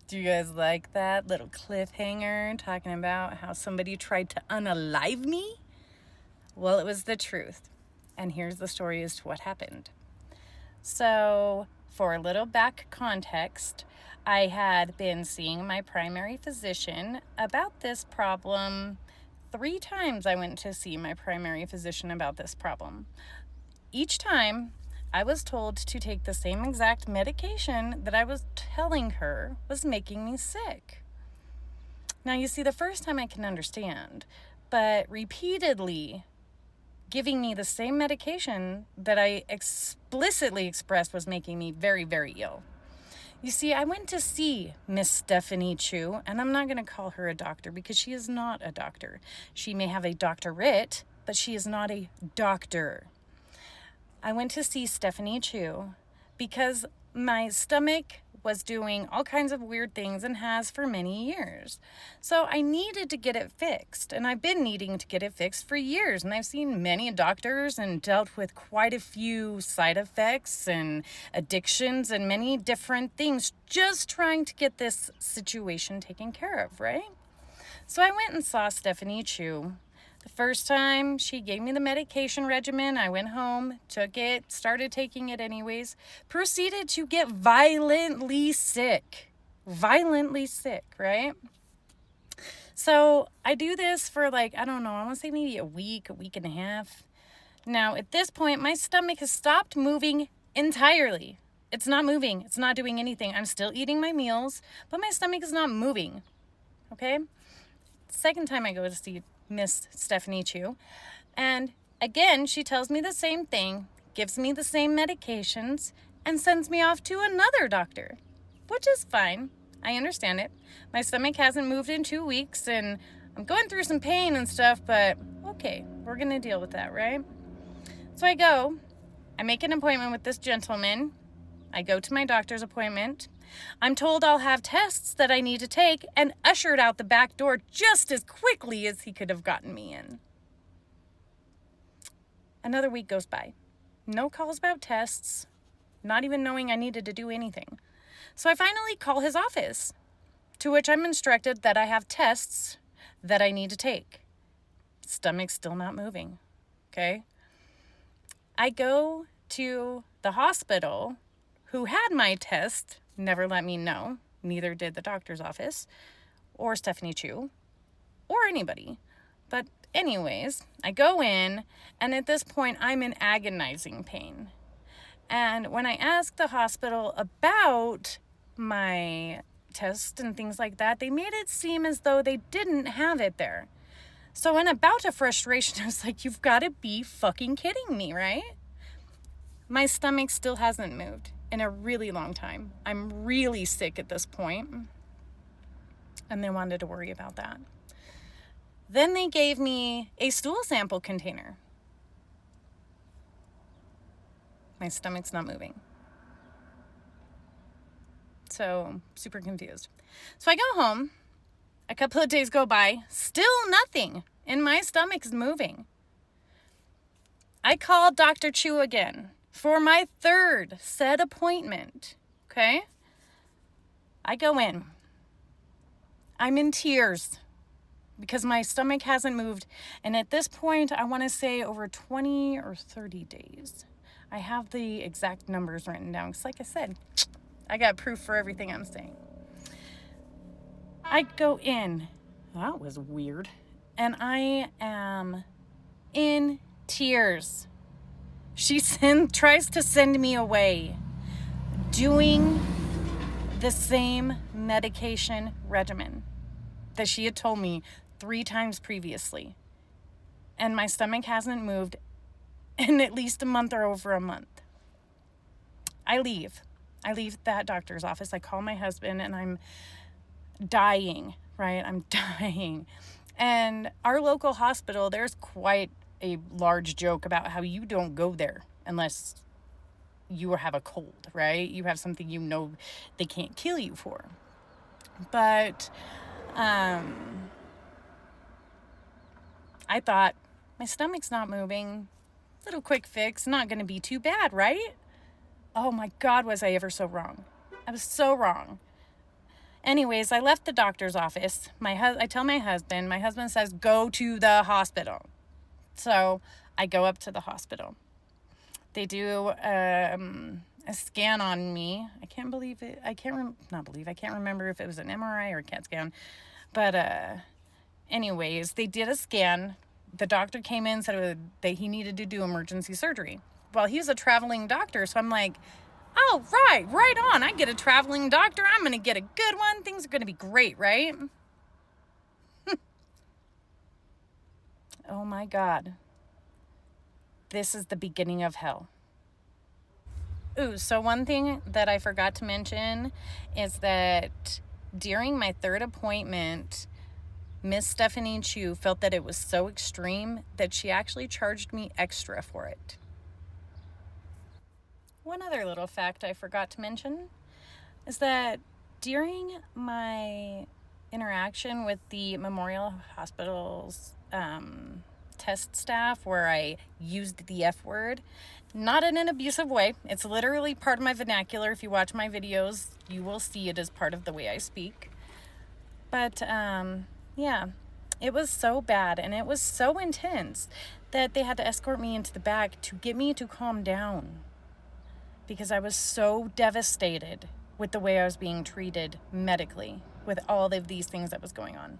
Do you guys like that little cliffhanger talking about how somebody tried to unalive me? Well, it was the truth. And here's the story as to what happened. So, for a little back context, I had been seeing my primary physician about this problem. 3 times I went to see my primary physician about this problem. Each time, I was told to take the same exact medication that I was telling her was making me sick. Now, you see, the first time I can understand, but repeatedly giving me the same medication that I explicitly expressed was making me very, very ill. You see, I went to see Miss Stephanie Chu, and I'm not going to call her a doctor because she is not a doctor. She may have a doctorate, but she is not a doctor. I went to see Stephanie Chu because my stomach was doing all kinds of weird things and has for many years. So I needed to get it fixed, and I've been needing to get it fixed for years, and I've seen many doctors and dealt with quite a few side effects and addictions and many different things just trying to get this situation taken care of, right? So I went and saw Stephanie Chu. The first time she gave me the medication regimen, I went home, took it, started taking it anyways, proceeded to get violently sick, right? So I do this for I don't know, I want to say maybe a week and a half. Now, at this point, my stomach has stopped moving entirely. It's not moving. It's not doing anything. I'm still eating my meals, but my stomach is not moving, okay? Second time I go to see Miss Stephanie Chu, and again she tells me the same thing, gives me the same medications, and sends me off to another doctor, which is fine. I understand it. My stomach hasn't moved in 2 weeks, and I'm going through some pain and stuff, but okay, we're gonna deal with that, right? So I make an appointment with this gentleman. I go to my doctor's appointment. I'm told I'll have tests that I need to take and ushered out the back door just as quickly as he could have gotten me in. Another week goes by. No calls about tests, not even knowing I needed to do anything. So I finally call his office, to which I'm instructed that I have tests that I need to take. Stomach's still not moving, okay? I go to the hospital who had my test, never let me know. Neither did the doctor's office or Stephanie Chu or anybody. But anyways, I go in, and at this point, I'm in agonizing pain. And when I asked the hospital about my test and things like that, they made it seem as though they didn't have it there. So in a bout of frustration, I was like, you've got to be fucking kidding me, right? My stomach still hasn't moved in a really long time. I'm really sick at this point, and they wanted to worry about that. Then they gave me a stool sample container. My stomach's not moving. So, super confused. So I go home. A couple of days go by. Still nothing. And my stomach is moving. I called Dr. Chu again for my third said appointment, okay? I go in. I'm in tears because my stomach hasn't moved. And at this point, I want to say over 20 or 30 days. I have the exact numbers written down because, like I said, I got proof for everything I'm saying. I go in. That was weird. And I am in tears. She tries to send me away, doing the same medication regimen that she had told me 3 times previously. And my stomach hasn't moved in at least a month or over a month. I leave that doctor's office. I call my husband, and I'm dying, right? I'm dying. And our local hospital, there's quite a large joke about how you don't go there unless you have a cold, right? You have something you know they can't kill you for. But I thought, my stomach's not moving. Little quick fix, not going to be too bad, right? Oh my God, was I ever so wrong. I was so wrong. Anyways, I left the doctor's office. I tell my husband says, go to the hospital. So I go up to the hospital. They do a scan on me. I can't remember if it was an MRI or a CAT scan. But anyways, they did a scan. The doctor came in, said that he needed to do emergency surgery. Well, he's a traveling doctor, so I'm like, oh, right on. I get a traveling doctor. I'm going to get a good one. Things are going to be great, right? Oh my God. This is the beginning of hell. Ooh, so one thing that I forgot to mention is that during my third appointment, Miss Stephanie Chu felt that it was so extreme that she actually charged me extra for it. One other little fact I forgot to mention is that during my interaction with the Memorial Hospital's test staff, where I used the F word, not in an abusive way. It's literally part of my vernacular. If you watch my videos, you will see it as part of the way I speak. But yeah, it was so bad and it was so intense that they had to escort me into the back to get me to calm down, because I was so devastated with the way I was being treated medically with all of these things that was going on.